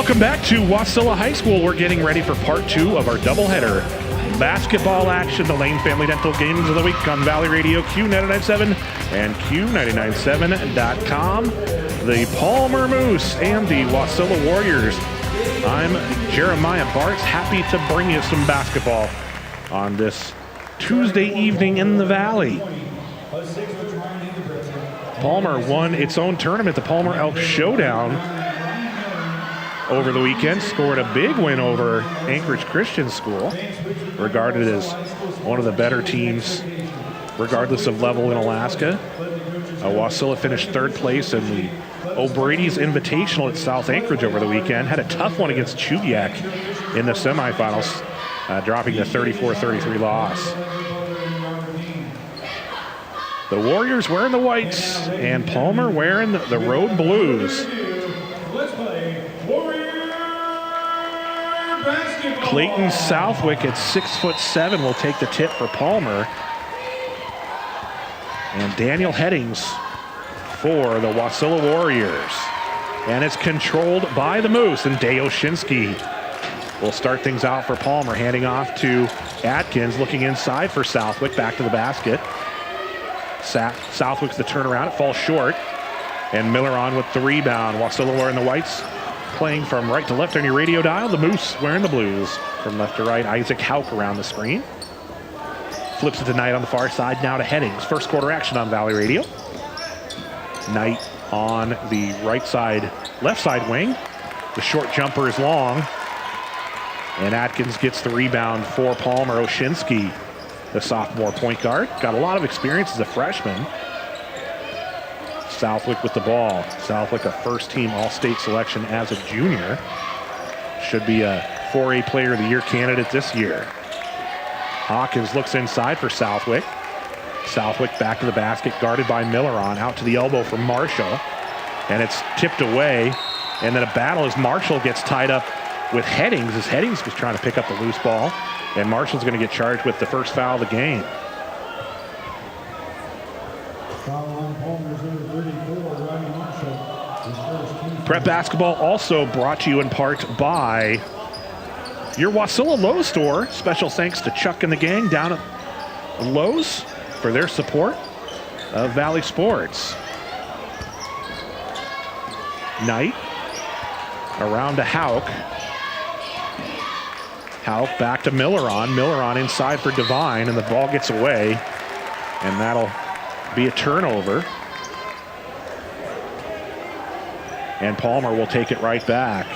Welcome back to Wasilla High School. We're getting ready for part 2 of our doubleheader basketball action, the Lane Family Dental Games of the Week on Valley Radio Q997 and Q997.com. The Palmer Moose and the Wasilla Warriors. I'm Jeremiah Bartz, happy to bring you some basketball on this Tuesday evening in the Valley. Palmer won its own tournament, the Palmer Elk Showdown, over the weekend. Scored a big win over Anchorage Christian School, regarded as one of the better teams regardless of level in Alaska. Wasilla finished 3rd place in the O'Brady's Invitational at South Anchorage over the weekend. Had a tough one against Chugiak in the semifinals, dropping the 34-33 loss. The Warriors wearing the whites and Palmer wearing the road blues. Clayton Southwick at 6'7" will take the tip for Palmer. And Daniel Headings for the Wasilla Warriors. And it's controlled by the Moose, and Day Oshinsky will start things out for Palmer, handing off to Atkins, looking inside for Southwick, back to the basket. Southwick's the turnaround, it falls short. And Miller on with the rebound. Wasilla wearing the whites, playing from right to left on your radio dial. The Moose wearing the blues. From left to right, Isaac Hauk around the screen. Flips it to Knight on the far side, now to Headings. First quarter action on Valley Radio. Knight on the right side, left side wing. The short jumper is long. And Atkins gets the rebound for Palmer. Oshinsky, the sophomore point guard, got a lot of experience as a freshman. Southwick with the ball. Southwick, a first-team All-State selection as a junior. Should be a 4A Player of the Year candidate this year. Hawkins looks inside for Southwick. Southwick back to the basket, guarded by Milleron. Out to the elbow for Marshall. And it's tipped away. And then a battle as Marshall gets tied up with Headings, as Headings was trying to pick up the loose ball. And Marshall's going to get charged with the first foul of the game. Prep basketball also brought to you in part by your Wasilla Lowe's store. Special thanks to Chuck and the gang down at Lowe's for their support of Valley Sports. Knight around to Hauk. Hauk back to Milleron. Milleron inside for Devine, and the ball gets away. And that'll be a turnover. And Palmer will take it right back.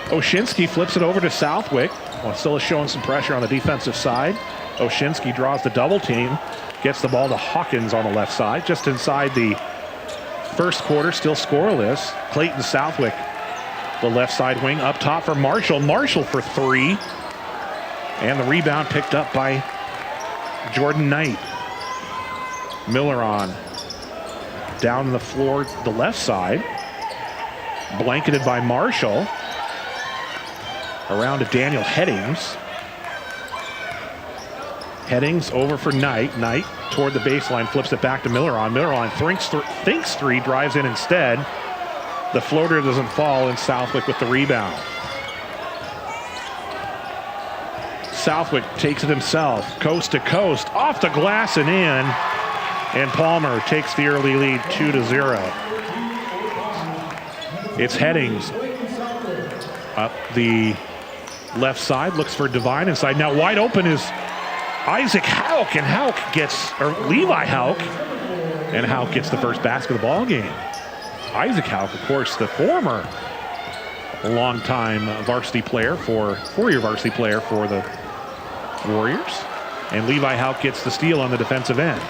Oshinsky flips it over to Southwick. Wasilla showing some pressure on the defensive side. Oshinsky draws the double team. Gets the ball to Hawkins on the left side. Just inside the first quarter, still scoreless. Clayton Southwick, the left side wing, up top for Marshall. Marshall for 3. And the rebound picked up by Jordan Knight. Milleron down the floor, the left side. Blanketed by Marshall. Around to Daniel Headings. Headings over for Knight. Knight toward the baseline, flips it back to Milleron. Milleron thinks 3, drives in instead. The floater doesn't fall, and Southwick with the rebound. Southwick takes it himself, coast to coast, off the glass and in. And Palmer takes the early lead 2-0. It's Headings up the left side, looks for Devine inside. Now wide open is Isaac Hauk, and Levi Hauk, and Hauk gets the first basket of the ball game. Isaac Hauk, of course, the former longtime varsity player four-year varsity player for the Warriors. And Levi Hauk gets the steal on the defensive end.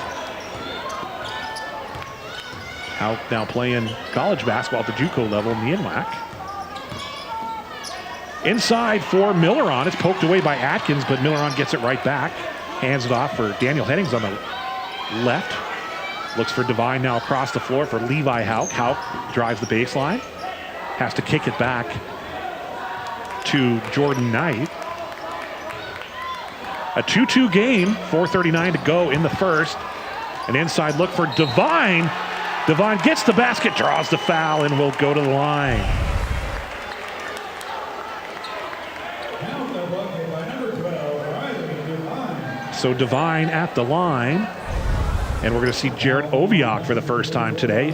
Hauk now playing college basketball at the JUCO level in the NWAC. Inside for Milleron. It's poked away by Atkins, but Milleron gets it right back. Hands it off for Daniel Headings on the left. Looks for Devine now across the floor for Levi Hauk. Hauk drives the baseline. Has to kick it back to Jordan Knight. A 2-2 game, 4:39 to go in the first. An inside look for Devine. Devine gets the basket, draws the foul, and will go to the line. So Devine at the line. And we're going to see Jarrett Oviak for the first time today.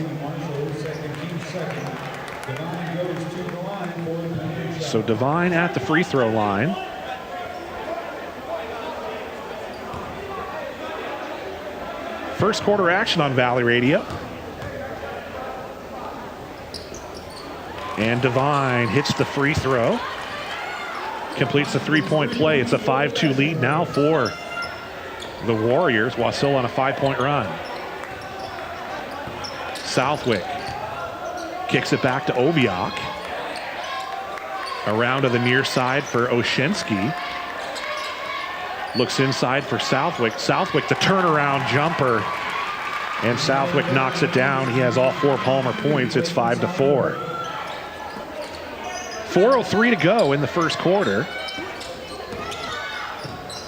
So Devine at the free throw line. First quarter action on Valley Radio. And Devine hits the free throw. Completes the three-point play. It's a 5-2 lead now for the Warriors. Wasilla on a 5-point run. Southwick kicks it back to Oviak. Around to the near side for Oshinsky. Looks inside for Southwick. Southwick, the turnaround jumper. And Southwick knocks it down. He has all 4 Palmer points. It's 5-4. 4:03 to go in the first quarter.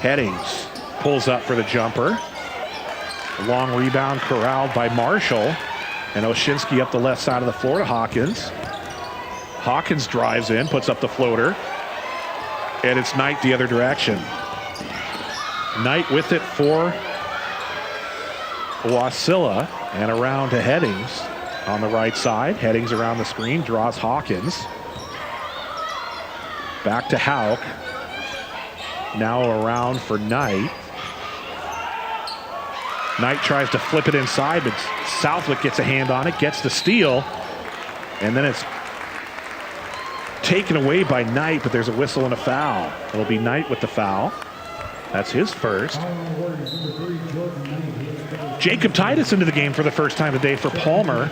Headings pulls up for the jumper. A long rebound corralled by Marshall. And Oshinsky up the left side of the floor to Hawkins. Hawkins drives in, puts up the floater. And it's Knight the other direction. Knight with it for Wasilla. And around to Headings on the right side. Headings around the screen, draws Hawkins. Back to Hauk. Now around for Knight. Knight tries to flip it inside, but Southwick gets a hand on it, gets the steal, and then it's taken away by Knight, but there's a whistle and a foul. It'll be Knight with the foul. That's his first. Jacob Titus into the game for the first time today for Palmer.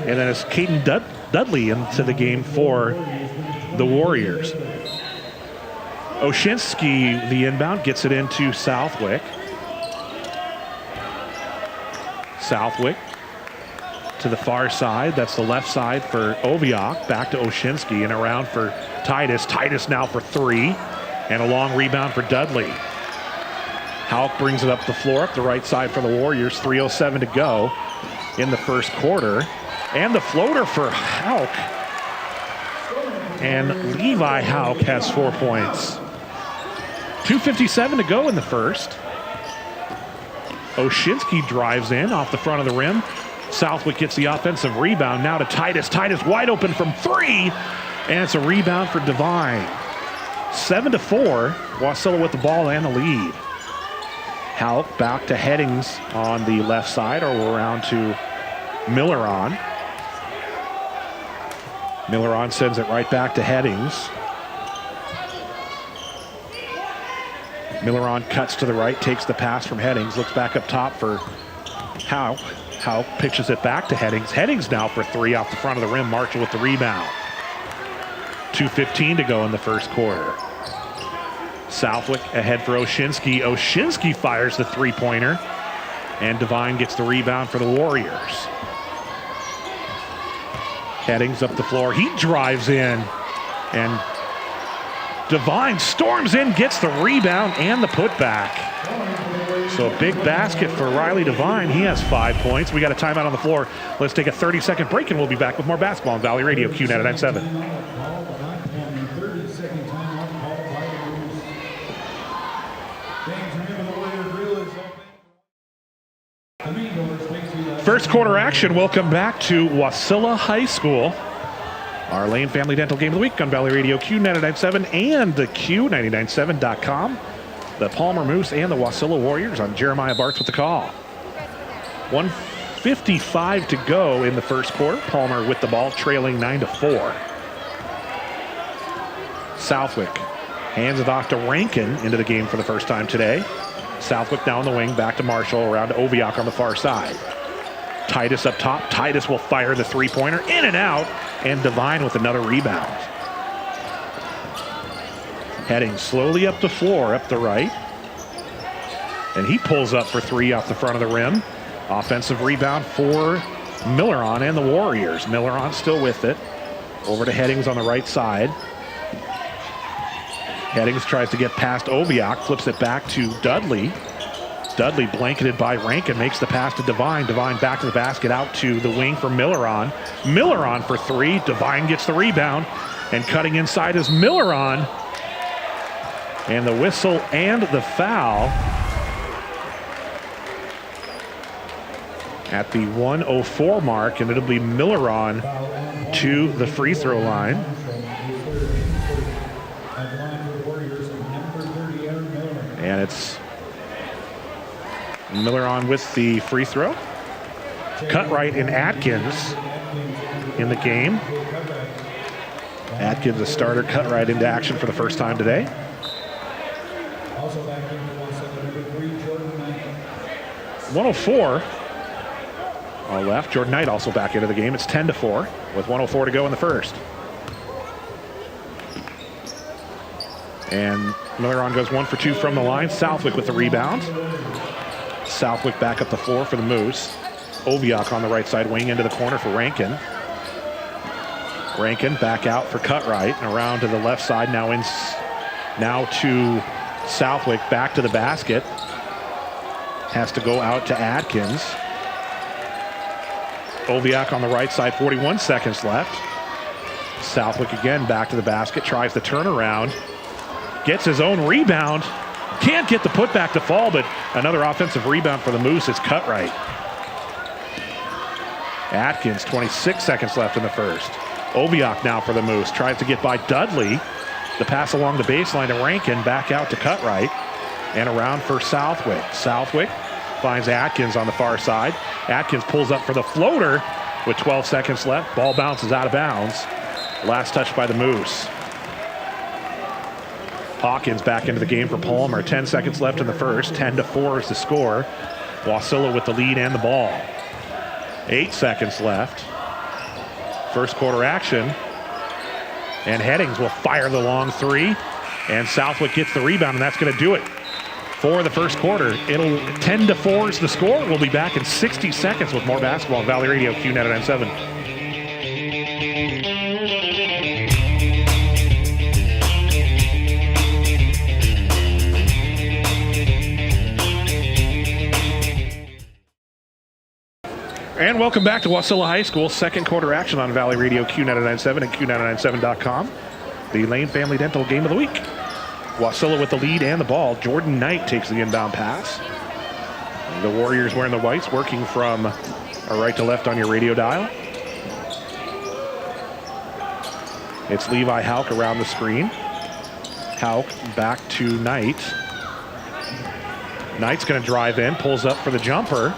And then it's Caden Dudley into the game for the Warriors. Oshinsky, the inbound, gets it into Southwick. Southwick to the far side. That's the left side for Oviak. Back to Oshinsky and around for Titus. Titus now for 3. And a long rebound for Dudley. Hauk brings it up the floor, up the right side for the Warriors. 3:07 to go in the first quarter. And the floater for Hauk. And Levi Hauk has 4 points. 2:57 to go in the first. Oshinsky drives in off the front of the rim. Southwick gets the offensive rebound. Now to Titus. Titus wide open from 3. And it's a rebound for Devine. 7-4. Wasilla with the ball and the lead. Hauk back to Headings on the left side, or around to Milleron. Milleron sends it right back to Headings. Milleron cuts to the right, takes the pass from Headings, looks back up top for Hauk. Hauk pitches it back to Headings. Headings now for 3 off the front of the rim. Marshall with the rebound. 2:15 to go in the first quarter. Southwick ahead for Oshinsky. Oshinsky fires the three-pointer. And Devine gets the rebound for the Warriors. Headings up the floor. He drives in. And Devine storms in, gets the rebound and the putback. So a big basket for Riley Devine. He has 5 points. We got a timeout on the floor. Let's take a 30-second break, and we'll be back with more basketball on Valley Radio, Q99.7. First quarter action. Welcome back to Wasilla High School. Our Lane Family Dental Game of the Week on Valley Radio Q99.7 and the Q99.7.com. The Palmer Moose and the Wasilla Warriors on Jeremiah Bartz with the call. 1:55 to go in the first quarter. Palmer with the ball, trailing 9-4. Southwick hands it off to Rankin into the game for the first time today. Southwick down the wing, back to Marshall, around to Oviak on the far side. Titus up top. Titus will fire the three-pointer in and out, and Devine with another rebound. Heading slowly up the floor, up the right. And he pulls up for 3 off the front of the rim. Offensive rebound for Milleron and the Warriors. Milleron still with it. Over to Headings on the right side. Headings tries to get past Oviak, flips it back to Dudley. Dudley blanketed by Rankin, makes the pass to Devine. Devine back to the basket, out to the wing for Milleron. Milleron for three. Devine gets the rebound, and cutting inside is Milleron. And the whistle and the foul at the 1:04 mark, and it'll be Milleron to the free throw line. And it's Milleron with the free throw. Cutright and Atkins in the game. Atkins, a starter, Cutright into action for the first time today. 1:04 on left. Jordan Knight also back into the game. It's 10-4 with 1:04 to go in the first. And Milleron goes 1 for 2 from the line. Southwick with the rebound. Southwick back up the floor for the Moose. Oviak on the right side wing into the corner for Rankin. Rankin back out for Cutright and around to the left side. Now to Southwick, back to the basket. Has to go out to Atkins. Oviak on the right side, 41 seconds left. Southwick again back to the basket, tries the turnaround. Gets his own rebound. Can't get the putback to fall, but another offensive rebound for the Moose is Cutright. Atkins, 26 seconds left in the first. Oviak now for the Moose, tries to get by Dudley. The pass along the baseline to Rankin, back out to Cutright, and around for Southwick. Southwick finds Atkins on the far side. Atkins pulls up for the floater with 12 seconds left. Ball bounces out of bounds. Last touch by the Moose. Hawkins back into the game for Palmer. 10 seconds left in the first. 10-4 is the score. Wasilla with the lead and the ball. 8 seconds left. First quarter action. And Headings will fire the long three. And Southwick gets the rebound, and that's going to do it for the first quarter. 10-4 is the score. We'll be back in 60 seconds with more basketball on Valley Radio Q99.7. And welcome back to Wasilla High School. Second quarter action on Valley Radio Q99.7 and Q997.com. The Lane Family Dental Game of the Week. Wasilla with the lead and the ball. Jordan Knight takes the inbound pass. The Warriors wearing the whites, working from right to left on your radio dial. It's Levi Hauk around the screen. Hauk back to Knight. Knight's going to drive in, pulls up for the jumper.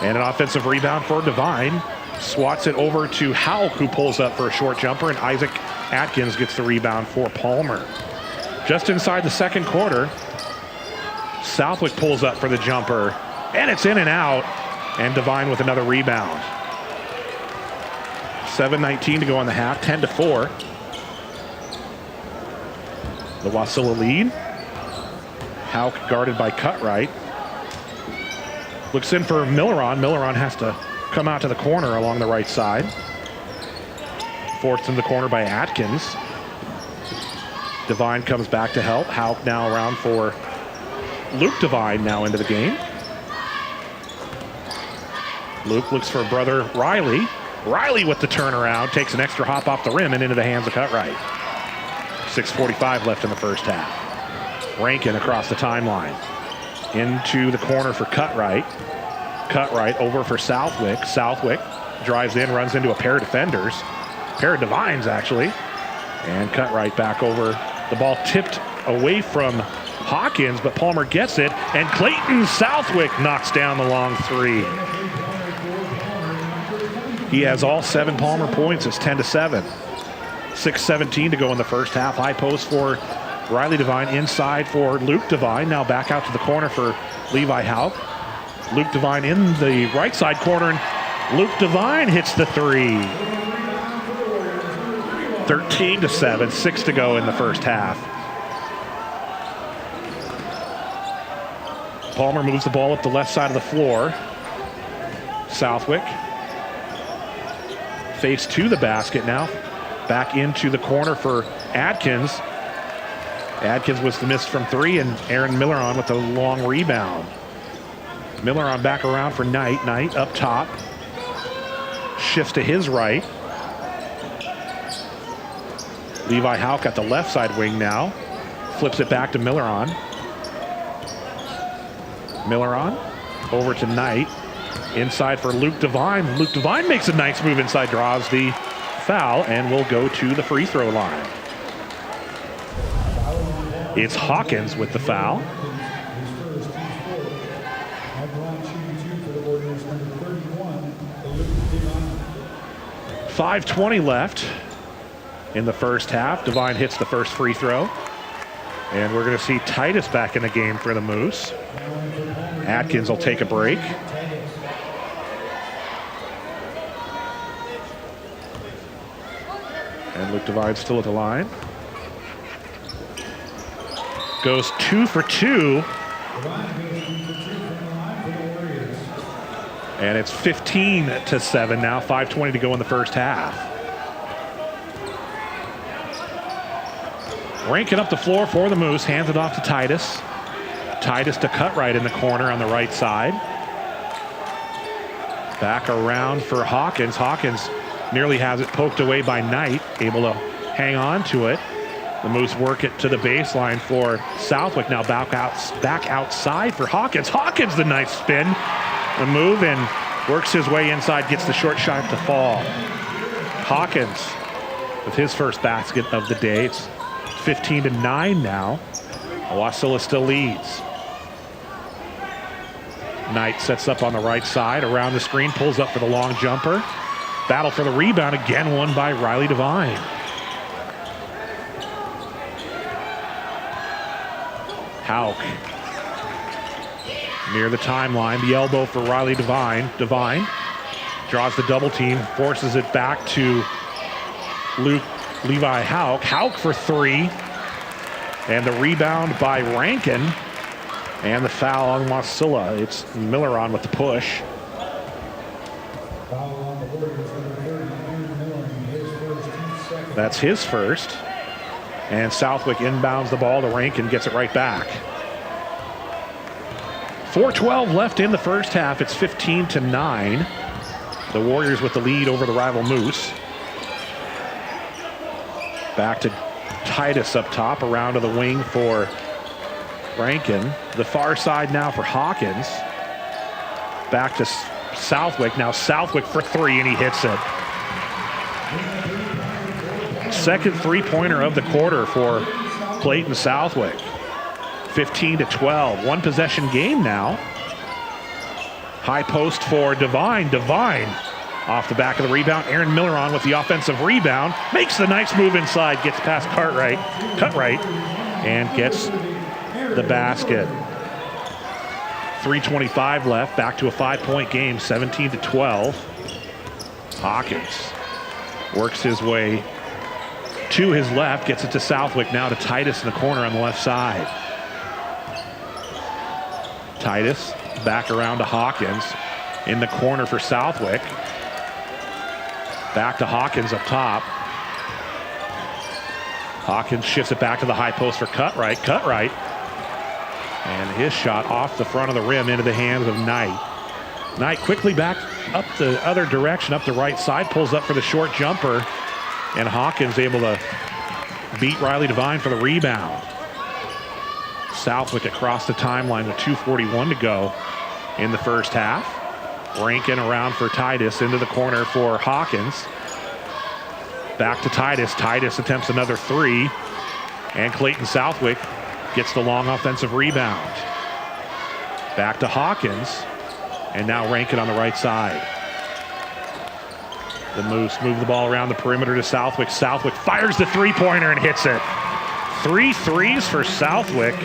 And an offensive rebound for Devine. Swats it over to Hauk, who pulls up for a short jumper, and Isaac Atkins gets the rebound for Palmer. Just inside the second quarter, Southwick pulls up for the jumper, and it's in and out, and Devine with another rebound. 7:19 to go in the half, 10-4. The Wasilla lead. Hauk guarded by Cutright. Looks in for Milleron. Milleron has to come out to the corner along the right side. Forced in the corner by Atkins. Devine comes back to help. Hauk now around for Luke Devine now into the game. Luke looks for brother Riley. Riley with the turnaround, takes an extra hop off the rim and into the hands of Cutright. 6:45 left in the first half. Rankin across the timeline. Into the corner for Cutright. Cutright over for Southwick. Southwick drives in, runs into a pair of defenders. Pair of Devines, actually. And Cutright back over. The ball tipped away from Hawkins, but Palmer gets it. And Clayton Southwick knocks down the long three. He has all 7 Palmer points. It's 10-7. 6:17 to go in the first half. High post for Riley Devine, inside for Luke Devine. Now back out to the corner for Levi Hauk. Luke Devine in the right side corner, and Luke Devine hits the three. 13-7, 6 to go in the first half. Palmer moves the ball up the left side of the floor. Southwick face to the basket now. Back into the corner for Atkins. Atkins was the miss from 3, and Aaron Milleron with a long rebound. Miller back around for Knight. Knight up top. Shifts to his right. Levi Hauk at the left side wing now. Flips it back to Miller over to Knight. Inside for Luke Devine. Luke Devine makes a nice move inside, draws the foul, and will go to the free throw line. It's Hawkins with the foul. 5:20 left in the first half. Devine hits the first free throw. And we're going to see Titus back in the game for the Moose. Atkins will take a break. And Luke Devine still at the line. Goes 2 for 2. And it's 15-7 now. 5:20 to go in the first half. Rankin up the floor for the Moose. Hands it off to Titus. Titus to Cutright in the corner on the right side. Back around for Hawkins. Hawkins nearly has it poked away by Knight. Able to hang on to it. The Moose work it to the baseline for Southwick. Now back outside for Hawkins. Hawkins, the nice spin. The move and works his way inside. Gets the short shot to fall. Hawkins with his first basket of the day. It's 15-9 now. Wasilla still leads. Knight sets up on the right side, around the screen, pulls up for the long jumper. Battle for the rebound, again won by Riley Devine. Hauk near the timeline, the elbow for Riley Devine. Devine draws the double team, forces it back to Levi Hauk. Hauk for three. And the rebound by Rankin. And the foul on Wasilla. It's Miller with the push. That's his first. And Southwick inbounds the ball to Rankin, gets it right back. 4:12 left in the first half. It's 15-9. The Warriors with the lead over the rival Moose. Back to Titus up top, around to the wing for Rankin. The far side now for Hawkins. Back to Southwick. Now Southwick for three, and he hits it. Second three-pointer of the quarter for Clayton Southwick. 15-12. One possession game now. High post for Devine. Devine off the back of the rebound. Aaron Miller with the offensive rebound. Makes the nice move inside. Gets past Cutright, and gets the basket. 3:25 left. Back to a 5-point game. 17-12. Hawkins works his way to his left. Gets it to Southwick. Now to Titus in the corner on the left side. Titus back around to Hawkins in the corner for Southwick. Back to Hawkins up top. Hawkins shifts it back to the high post for Cutright. Cutright. And his shot off the front of the rim into the hands of Knight. Knight quickly back up the other direction, up the right side, pulls up for the short jumper. And Hawkins able to beat Riley Devine for the rebound. Southwick across the timeline with 2:41 to go in the first half. Rankin around for Titus, into the corner for Hawkins. Back to Titus. Titus attempts another three. And Clayton Southwick gets the long offensive rebound. Back to Hawkins. And now Rankin on the right side. The Moose move the ball around the perimeter to Southwick. Southwick fires the three-pointer and hits it. 3 threes for Southwick.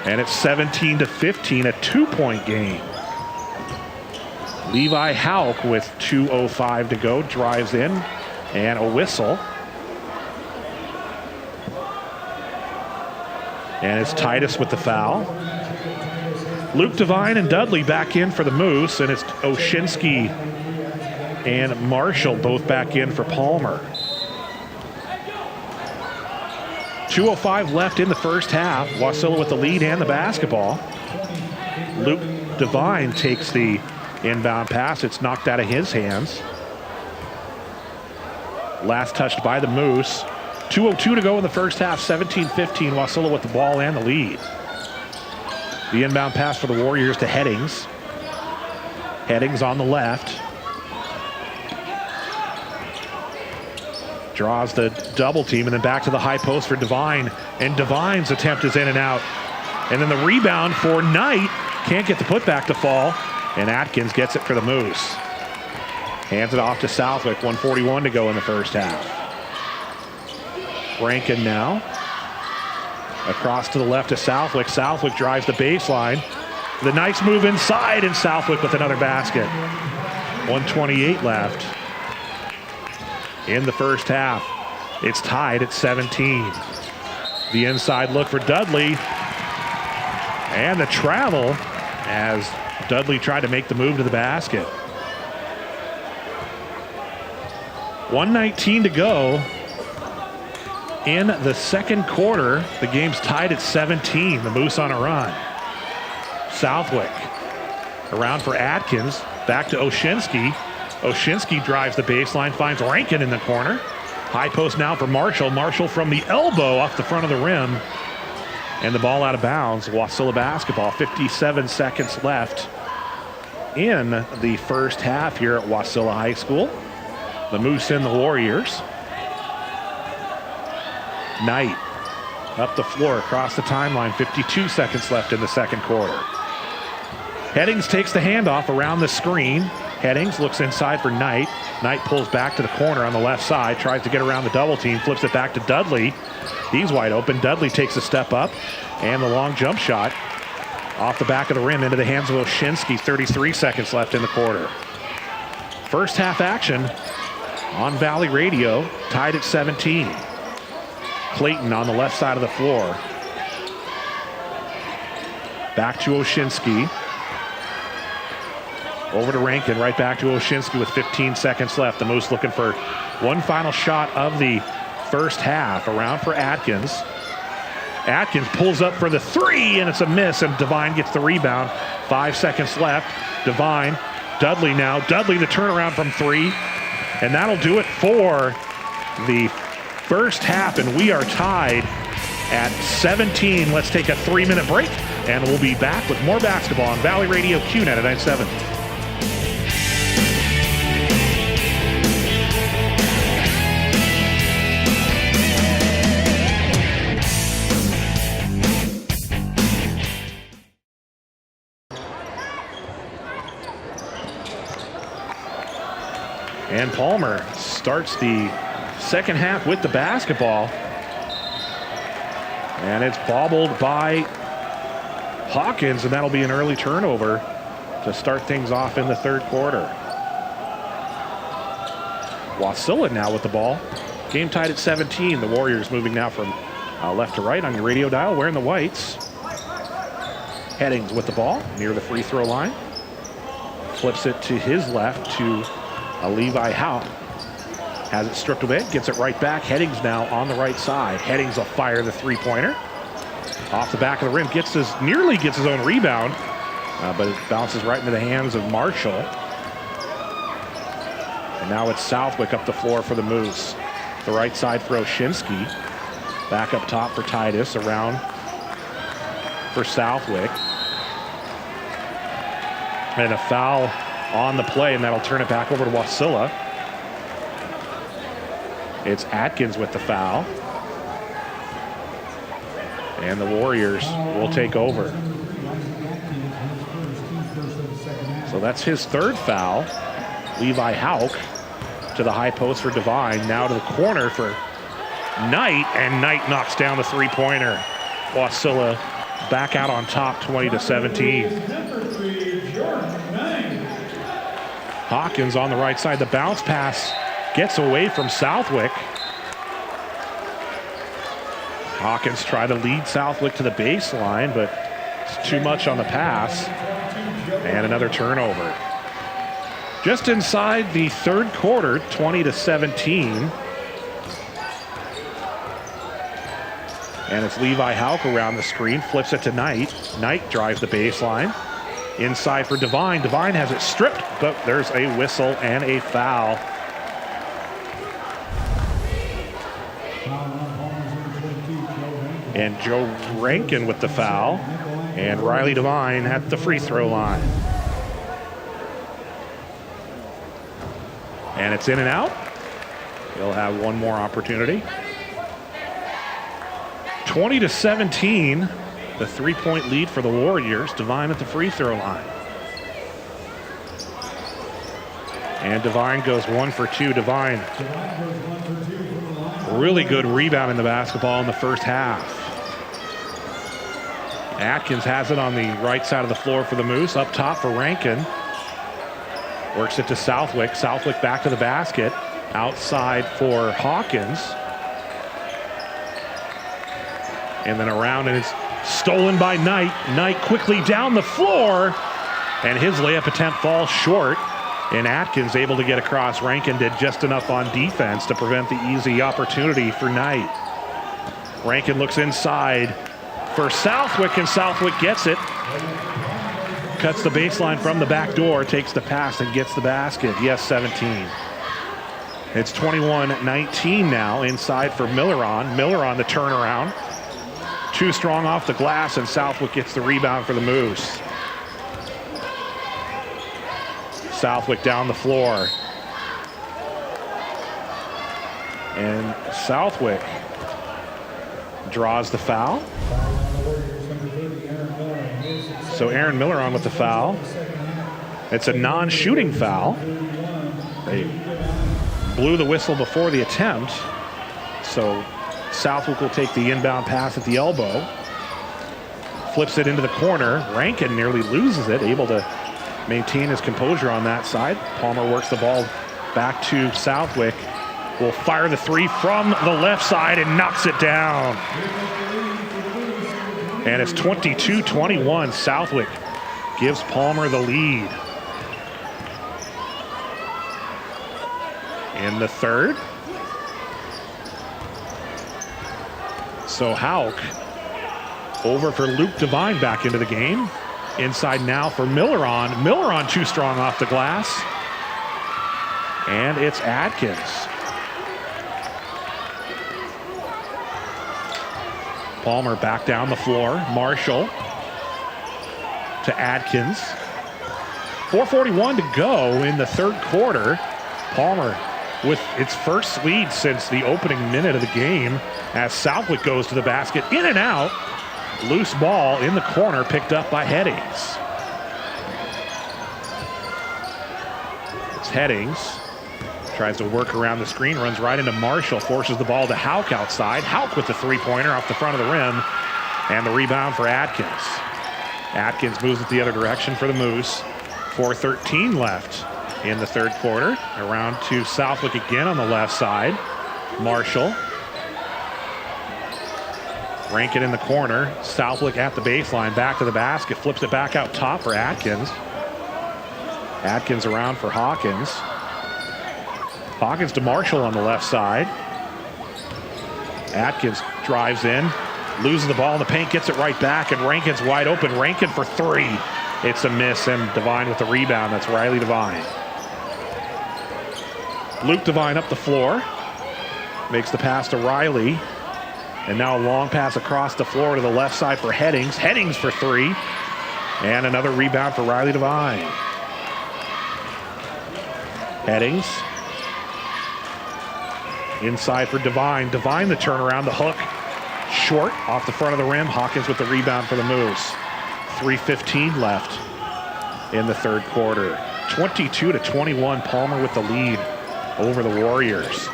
And it's 17-15, a 2-point game. Levi Hauk with 2:05 to go, drives in, and a whistle. And it's Titus with the foul. Luke Devine and Dudley back in for the Moose, and it's Oshinsky and Marshall both back in for Palmer. 2:05 left in the first half. Wasilla with the lead and the basketball. Luke Devine takes the inbound pass. It's knocked out of his hands. Last touched by the Moose. 2:02 to go in the first half. 17-15. Wasilla with the ball and the lead. The inbound pass for the Warriors to Headings. Headings on the left. Draws the double team and then back to the high post for Devine. And Devine's attempt is in and out. And then the rebound for Knight. Can't get the putback to fall. And Atkins gets it for the Moose. Hands it off to Southwick. 1:41 to go in the first half. Rankin now. Across to the left to Southwick. Southwick drives the baseline. The Knights move inside and Southwick with another basket. 1:28 left in the first half. It's tied at 17. The inside look for Dudley. And the travel as Dudley tried to make the move to the basket. 1:19 to go in the second quarter. The game's tied at 17. The Moose on a run. Southwick around for Atkins. Back to Oshinsky. Oshinsky drives the baseline, finds Rankin in the corner. High post now for Marshall. Marshall from the elbow off the front of the rim. And the ball out of bounds. Wasilla basketball. 57 seconds left in the first half here at Wasilla High School. The Moose and the Warriors. Knight up the floor across the timeline. 52 seconds left in the second quarter. Headings takes the handoff around the screen. Headings looks inside for Knight. Knight pulls back to the corner on the left side, tries to get around the double team, flips it back to Dudley. He's wide open. Dudley takes a step up, and the long jump shot off the back of the rim into the hands of Oshinsky. 33 seconds left in the quarter. First half action on Valley Radio, tied at 17. Clayton on the left side of the floor. Back to Oshinsky. Over to Rankin, right back to Oshinsky with 15 seconds left. The Moose looking for one final shot of the first half. Around for Atkins. Atkins pulls up for the three, and it's a miss, and Devine gets the rebound. 5 seconds left. Devine, Dudley now. Dudley the turnaround from three, and that'll do it for the first half, and we are tied at 17. Let's take a 3-minute break, and we'll be back with more basketball on Valley Radio QNet at 97. And Palmer starts the second half with the basketball. And it's bobbled by Hawkins, and that'll be an early turnover to start things off in the third quarter. Wasilla now with the ball. Game tied at 17. The Warriors moving now from left to right on your radio dial, wearing the whites. Headings with the ball near the free throw line. Flips it to his left to Levi Howe. Has it stripped away, gets it right back. Headings now on the right side. Headings will fire the three-pointer. Off the back of the rim, nearly gets his own rebound, but it bounces right into the hands of Marshall. And now it's Southwick up the floor for the Moose. The right side for Oshinsky. Back up top for Titus, around for Southwick. And a foul on the play, and that'll turn it back over to Wasilla. It's Atkins with the foul. And the Warriors will take over. So that's his third foul. Levi Hauk to the high post for Devine. Now to the corner for Knight, and Knight knocks down the three-pointer. Wasilla back out on top, 20-17. Hawkins on the right side. The bounce pass gets away from Southwick. Hawkins tried to lead Southwick to the baseline, but it's too much on the pass. And another turnover. Just inside the third quarter, 20-17. And it's Levi Hauk around the screen, flips it to Knight. Knight drives the baseline. Inside for Devine. Devine has it stripped, but there's a whistle and a foul. And Joe Rankin with the foul. And Riley Devine at the free throw line. And it's in and out. He'll have one more opportunity. 20-17, the three-point lead for the Warriors. Devine at the free throw line. And Devine goes 1 for 2. Devine, really good rebound in the basketball in the first half. Atkins has it on the right side of the floor for the Moose. Up top for Rankin. Works it to Southwick. Southwick back to the basket. Outside for Hawkins. And then around, and it's stolen by Knight. Knight quickly down the floor. And his layup attempt falls short. And Atkins able to get across. Rankin did just enough on defense to prevent the easy opportunity for Knight. Rankin looks inside for Southwick, and Southwick gets it. Cuts the baseline from the back door, takes the pass and gets the basket. Yes, 17. It's 21-19 now inside for Milleron. Milleron the turnaround. Too strong off the glass, and Southwick gets the rebound for the Moose. Southwick down the floor. And Southwick draws the foul. So Aaron Milleron with the foul. It's a non-shooting foul. They blew the whistle before the attempt. So Southwick will take the inbound pass at the elbow. Flips it into the corner. Rankin nearly loses it, able to maintain his composure on that side. Palmer works the ball back to Southwick. Will fire the three from the left side and knocks it down. And it's 22-21. Southwick gives Palmer the lead. In the third. So Hauk over for Luke Devine back into the game. Inside now for Milleron. Milleron too strong off the glass. And it's Atkins. Palmer back down the floor. Marshall to Atkins. 4:41 to go in the third quarter. Palmer with its first lead since the opening minute of the game as Southwick goes to the basket. In and out. Loose ball in the corner picked up by Headings. It's Headings. Tries to work around the screen, runs right into Marshall, forces the ball to Hauk outside. Hauk with the three-pointer off the front of the rim, and the rebound for Atkins. Atkins moves it the other direction for the Moose. 4:13 left in the third quarter. Around to Southwick again on the left side. Marshall. Rankin in the corner. Southwick at the baseline, back to the basket, flips it back out top for Atkins. Atkins around for Hawkins. Hawkins to Marshall on the left side. Atkins drives in, loses the ball in the paint, gets it right back, and Rankin's wide open. Rankin for three. It's a miss, and Devine with the rebound. That's Riley Devine. Luke Devine up the floor. Makes the pass to Riley. And now a long pass across the floor to the left side for Headings. Headings for three. And another rebound for Riley Devine. Headings. Inside for Devine. Devine the turnaround, the hook. Short off the front of the rim. Hawkins with the rebound for the Moose. 3:15 left in the third quarter. 22-21. Palmer with the lead over the Warriors.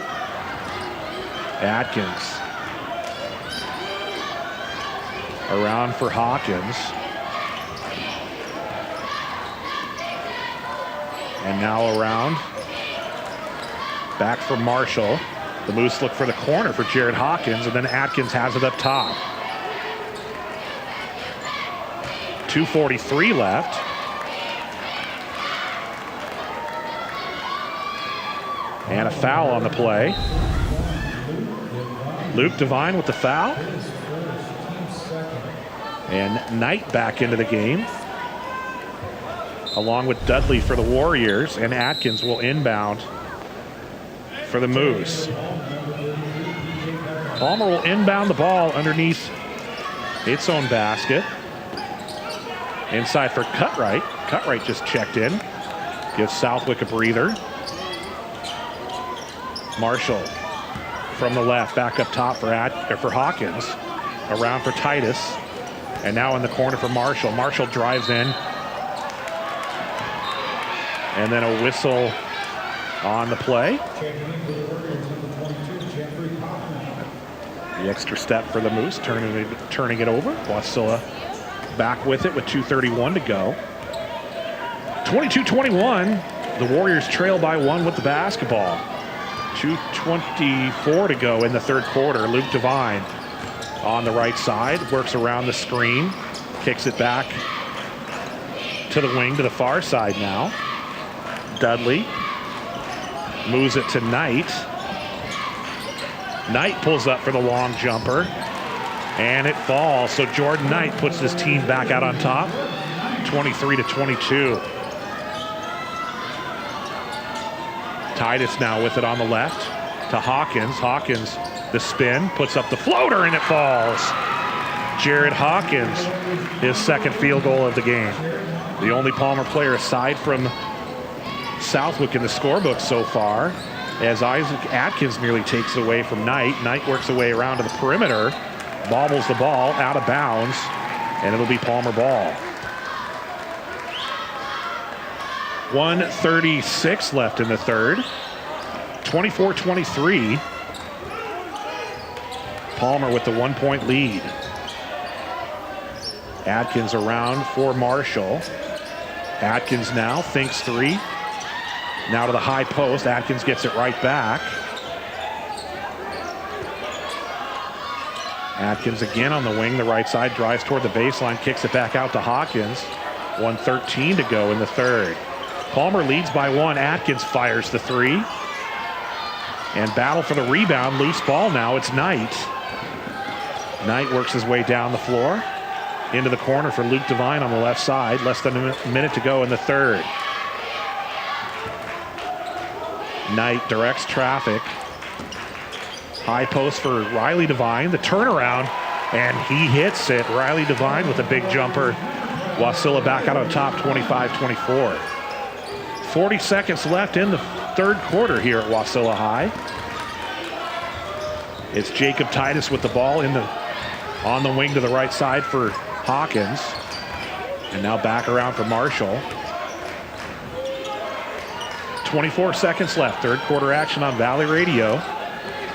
Atkins. Around for Hawkins. And now around. Back for Marshall. The Moose look for the corner for Jared Hawkins, and then Atkins has it up top. 2:43 left. And a foul on the play. Luke Devine with the foul. And Knight back into the game. along with Dudley for the Warriors, and Atkins will inbound for the Moose. Palmer will inbound the ball underneath its own basket. Inside for Cutright. Cutright just checked in. Gives Southwick a breather. Marshall from the left, back up top for Hawkins. Around for Titus. And now in the corner for Marshall. Marshall drives in. And then a whistle on the play. The extra step for the Moose, turning it over. Wasilla back with it with 2:31 to go. 22-21. The Warriors trail by 1 with the basketball. 2:24 to go in the third quarter. Luke Devine on the right side, works around the screen, kicks it back to the wing to the far side now. Dudley moves it to Knight. Knight pulls up for the long jumper, and it falls. So Jordan Knight puts his team back out on top, 23-22. Titus now with it on the left to Hawkins. Hawkins, the spin, puts up the floater, and it falls. Jared Hawkins, his second field goal of the game. The only Palmer player aside from Southwick in the scorebook so far, as Isaac Atkins nearly takes it away from Knight. Knight works away around to the perimeter, bobbles the ball out of bounds, and it'll be Palmer ball. 1:36 left in the third. 24-23. Palmer with the 1-point lead. Atkins around for Marshall. Atkins now thinks three. Now to the high post. Atkins gets it right back. Atkins again on the wing, the right side, drives toward the baseline, kicks it back out to Hawkins. 1:13 to go in the third. Palmer leads by 1. Atkins fires the three. And battle for the rebound. Loose ball now. It's Knight. Knight works his way down the floor. Into the corner for Luke Devine on the left side. Less than a minute to go in the third. Knight directs traffic. High post for Riley Devine. The turnaround, and he hits it. Riley Devine with a big jumper. Wasilla back out on top, 25-24. 40 seconds left in the third quarter here at Wasilla High. It's Jacob Titus with the ball on the wing to the right side for Hawkins. And now back around for Marshall. 24 seconds left. Third quarter action on Valley Radio.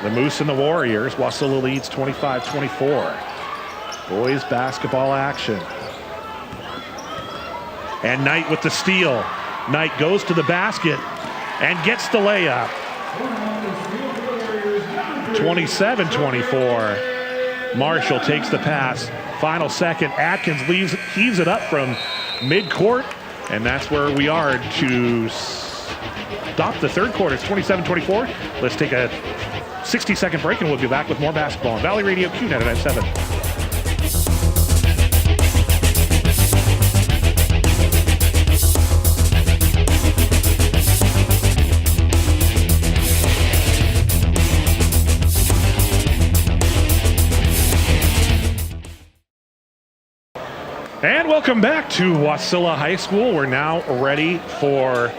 The Moose and the Warriors. Wasilla leads 25-24. Boys basketball action. And Knight with the steal. Knight goes to the basket and gets the layup. 27-24. Marshall takes the pass. Final second. Atkins heaves it up from midcourt. And that's where we are to stop the third quarter. It's 27-24. Let's take a 60-second break, and we'll be back with more basketball on Valley Radio QNet at 7. And welcome back to Wasilla High School. We're now ready for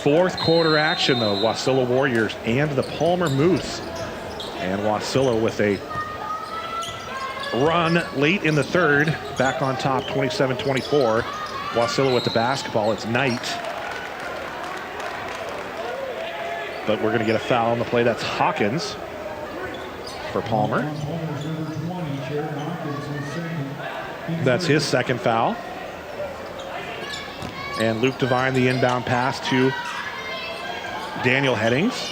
fourth quarter action, the Wasilla Warriors and the Palmer Moose. And Wasilla with a run late in the third, back on top, 27-24. Wasilla with the basketball. It's Knight. But we're going to get a foul on the play. That's Hawkins for Palmer. That's his second foul. And Luke Devine, the inbound pass to Daniel Headings.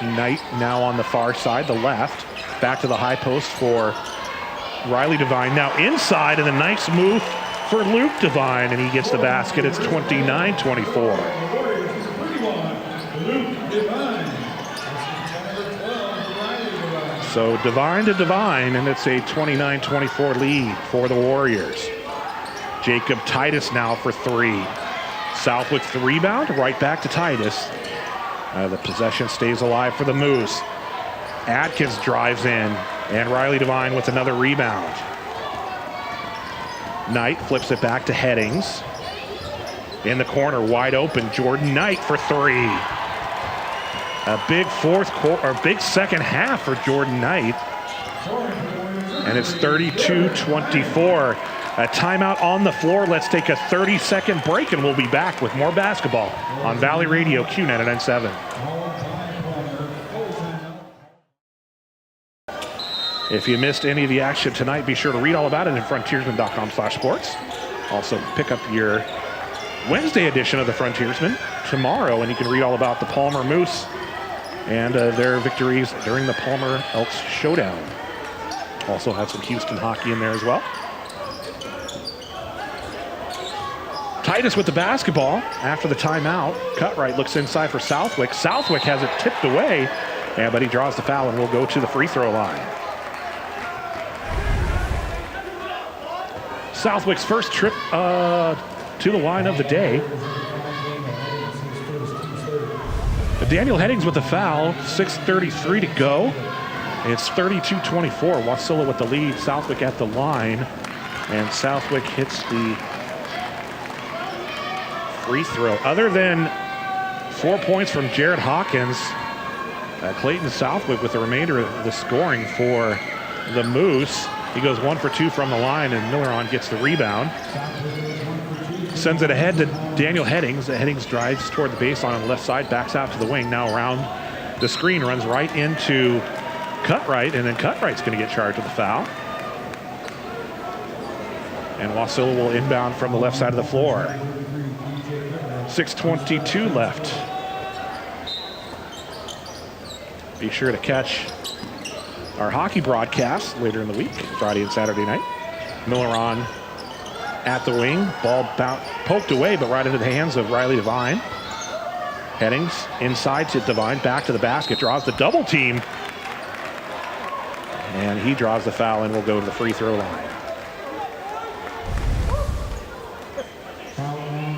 Knight now on the far side, the left. Back to the high post for Riley Devine. Now inside, and a nice move for Luke Devine, and he gets the basket. It's 29-24. So Devine to Devine, and it's a 29-24 lead for the Warriors. Jacob Titus now for three. Southwick's the rebound, right back to Titus. The possession stays alive for the Moose. Atkins drives in, and Riley Devine with another rebound. Knight flips it back to Headings. In the corner, wide open, Jordan Knight for three. A big big second half for Jordan Knight. And it's 32-24. A timeout on the floor. Let's take a 30-second break, and we'll be back with more basketball on Valley Radio Q99.7. If you missed any of the action tonight, be sure to read all about it in frontiersman.com/sports. Also, pick up your Wednesday edition of the Frontiersman tomorrow, and you can read all about the Palmer Moose and their victories during the Palmer Elks Showdown. Also had some Houston hockey in there as well. Titus with the basketball after the timeout. Cutright looks inside for Southwick. Southwick has it tipped away, but he draws the foul and will go to the free throw line. Southwick's first trip to the line of the day. Daniel Headings with the foul, 6:33 to go. It's 32-24, Wasilla with the lead, Southwick at the line, and Southwick hits the free throw. Other than 4 points from Jared Hawkins, Clayton Southwick with the remainder of the scoring for the Moose. He goes 1 for 2 from the line, and Milleron gets the rebound. Sends it ahead to Daniel Headings. Headings drives toward the baseline on the left side, backs out to the wing, now around the screen, runs right into Cutright, and then Cutright's going to get charged with the foul. And Wasilla will inbound from the left side of the floor. 6:22 left. Be sure to catch our hockey broadcast later in the week, Friday and Saturday night. Milleron at the wing, ball poked away, but right into the hands of Riley Devine. Headings inside to Devine, back to the basket, draws the double team, and he draws the foul and will go to the free throw line.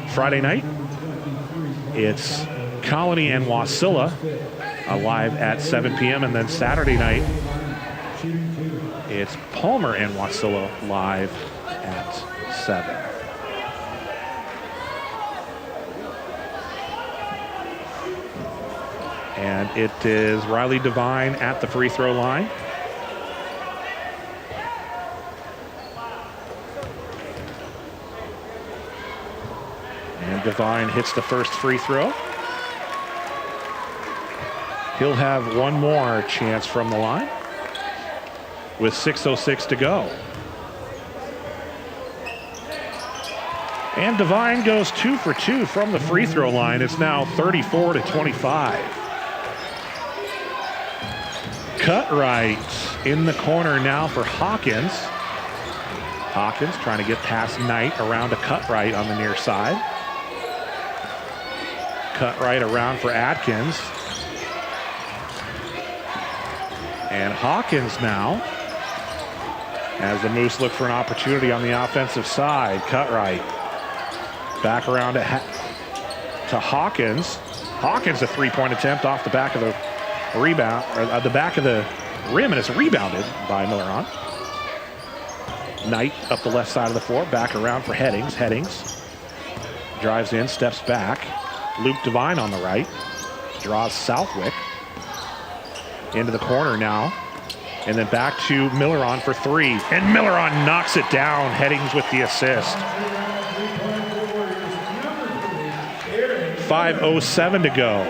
Friday night, it's Colony and Wasilla live at 7 p.m. and then Saturday night, it's Palmer and Wasilla live at 7. And it is Riley Devine at the free throw line. And Devine hits the first free throw. He'll have one more chance from the line with 6:06 to go. And Devine goes 2 for 2 from the free throw line. It's now 34-25. Cutright in the corner now for Hawkins. Hawkins trying to get past Knight around to Cutright on the near side. Cutright around for Atkins. And Hawkins now, as the Moose look for an opportunity on the offensive side. Cutright back around to Hawkins. Hawkins, a three-point attempt off the back of the rebound, or the back of the rim, and it's rebounded by Milleron. Knight up the left side of the floor, back around for Headings. Headings drives in, steps back. Luke Devine on the right, draws Southwick into the corner now, and then back to Milleron for three, and Milleron knocks it down. Headings with the assist. 5:07 to go.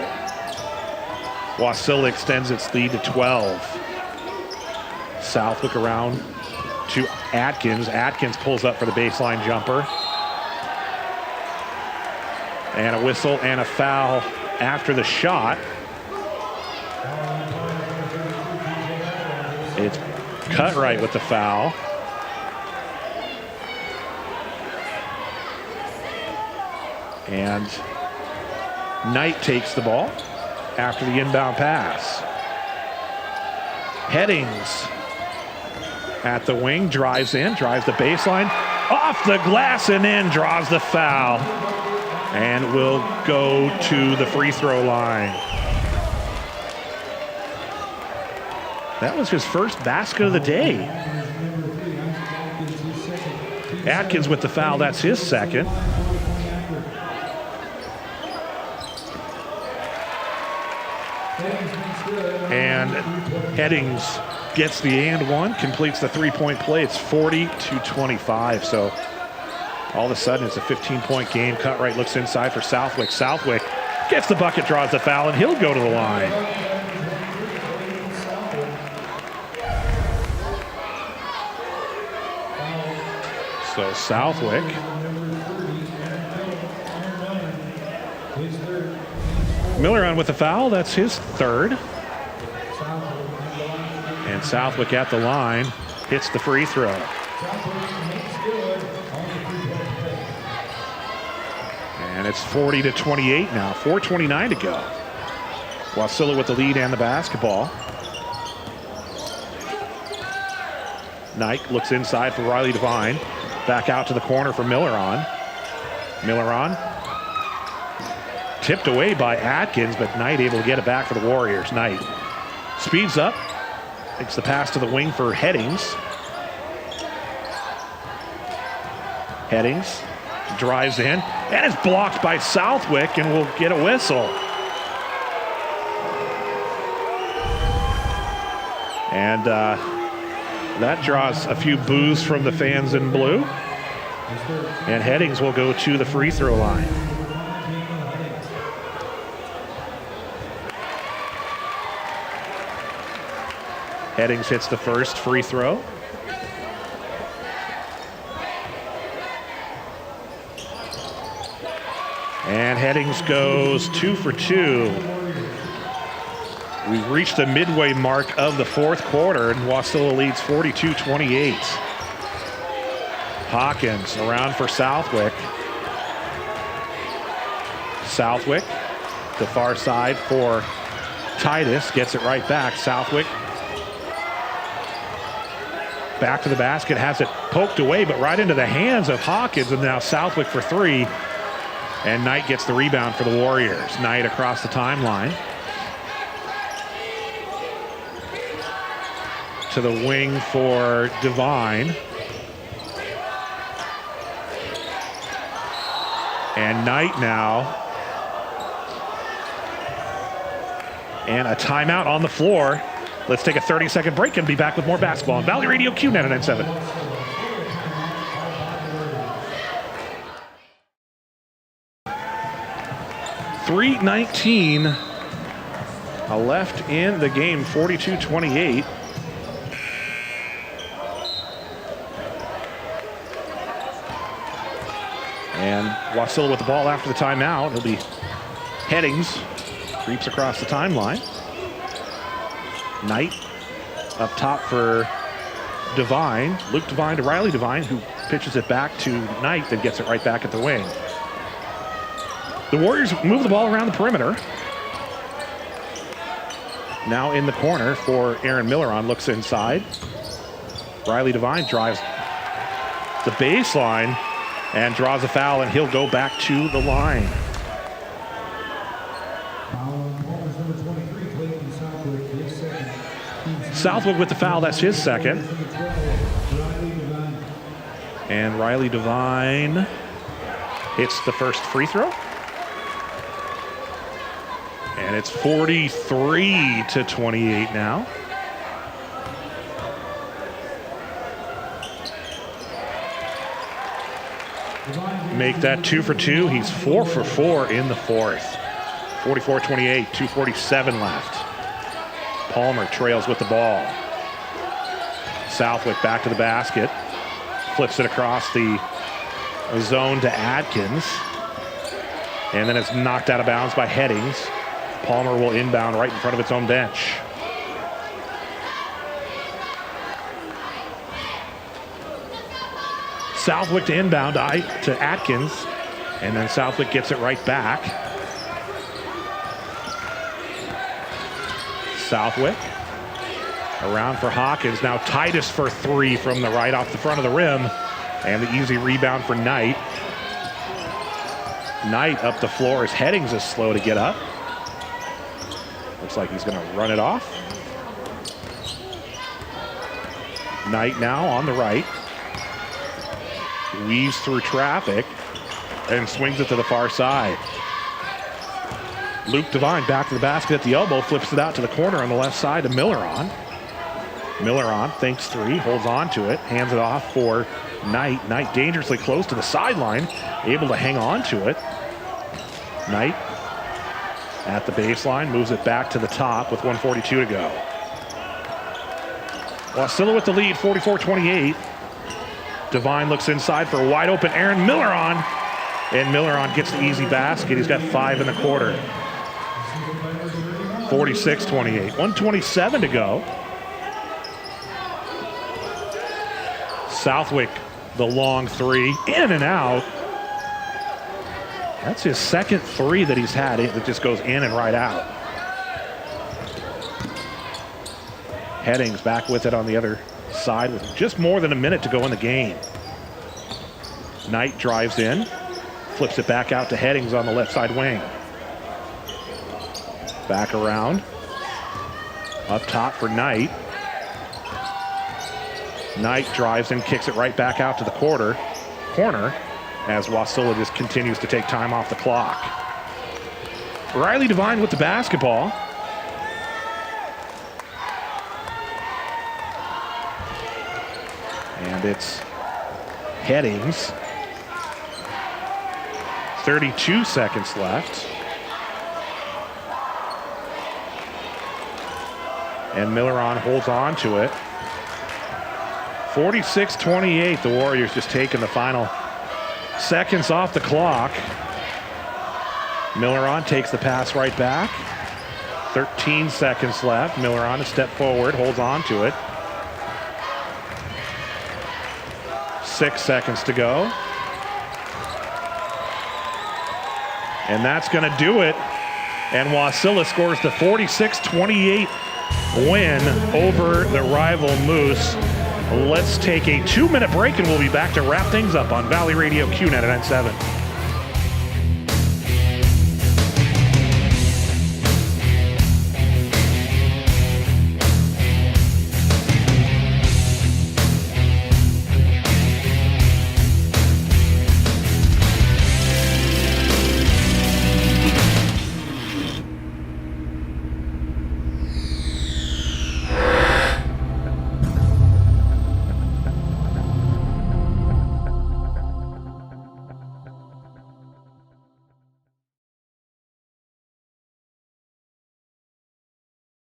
Wasilla extends its lead to 12. Southwick around to Atkins. Atkins pulls up for the baseline jumper. And a whistle and a foul after the shot. It's Cutright with the foul. And Knight takes the ball after the inbound pass. Headings at the wing, drives in, drives the baseline, Off the glass and in, draws the foul. And will go to the free throw line. That was his first basket of the day. Atkins with the foul, that's his second. And Headings gets the and one, completes the three-point play. It's 40-25. So all of a sudden it's a 15-point game. Cutright looks inside for Southwick. Southwick gets the bucket, draws the foul, and he'll go to the line. So Southwick Miller on with the foul, that's his third. And Southwick at the line, hits the free throw. And it's 40-28 now, 4:29 to go. Wasilla with the lead and the basketball. Knight looks inside for Riley Devine. Back out to the corner for Miller on. Tipped away by Atkins, but Knight able to get it back for the Warriors. Knight speeds up, makes the pass to the wing for Headings. Headings drives in and is blocked by Southwick and will get a whistle. And that draws a few boos from the fans in blue. And Headings will go to the free throw line. Headings hits the first free throw. And Headings goes 2 for 2. We've reached the midway mark of the fourth quarter, and Wasilla leads 42-28. Hawkins around for Southwick. Southwick, the far side for Titus, gets it right back. Southwick back to the basket, has it poked away, but right into the hands of Hawkins, and now Southwick for three. And Knight gets the rebound for the Warriors. Knight across the timeline. To the wing for Devine. And Knight now. And a timeout on the floor. Let's take a 30-second break and be back with more basketball on Valley Radio Q99.7. .319 left in the game, 42-28. And Wasilla with the ball after the timeout. It'll be Headings, creeps across the timeline. Knight up top for Devine. Luke Devine to Riley Devine, who pitches it back to Knight, then gets it right back at the wing. The Warriors move the ball around the perimeter. Now in the corner for Aaron Milleron, looks inside. Riley Devine drives the baseline and draws a foul, and he'll go back to the line. Southwick with the foul, that's his second. And Riley Devine hits the first free throw. And it's 43-28 now. Make that 2 for 2. He's 4 for 4 in the fourth. 44-28, 2:47 left. Palmer trails with the ball. Southwick back to the basket. Flips it across the zone to Atkins. And then it's knocked out of bounds by Headings. Palmer will inbound right in front of its own bench. Southwick to inbound to Atkins. And then Southwick gets it right back. Southwick around for Hawkins. Now Titus for three from the right off the front of the rim. And the easy rebound for Knight. Knight up the floor as Headings is slow to get up. Looks like he's going to run it off. Knight now on the right. Weaves through traffic and swings it to the far side. Luke Devine back to the basket at the elbow, flips it out to the corner on the left side to Milleron. Milleron thinks three, holds on to it, hands it off for Knight. Knight dangerously close to the sideline, able to hang on to it. Knight at the baseline, moves it back to the top with 1:42 to go. Wasilla with the lead, 44-28. Devine looks inside for a wide open Aaron Milleron. And Milleron gets the easy basket. He's got 5 in the quarter. 46-28. 1:27 to go. Southwick, the long three, in and out. That's his second three that he's had. It just goes in and right out. Headings back with it on the other side with just more than a minute to go in the game. Knight drives in, flips it back out to Headings on the left side wing. Back around, up top for Knight. Knight drives in, kicks it right back out to the corner as Wasilla just continues to take time off the clock. Riley Devine with the basketball. And it's Headings. 32 seconds left. And Milleron holds on to it. 46-28, the Warriors just taking the final seconds off the clock. Milleron takes the pass right back. 13 seconds left. Milleron a step forward, holds on to it. 6 seconds to go. And that's going to do it. And Wasilla scores the 46-28 win over the rival Moose. Let's take a 2-minute break and we'll be back to wrap things up on Valley Radio QNet at 97.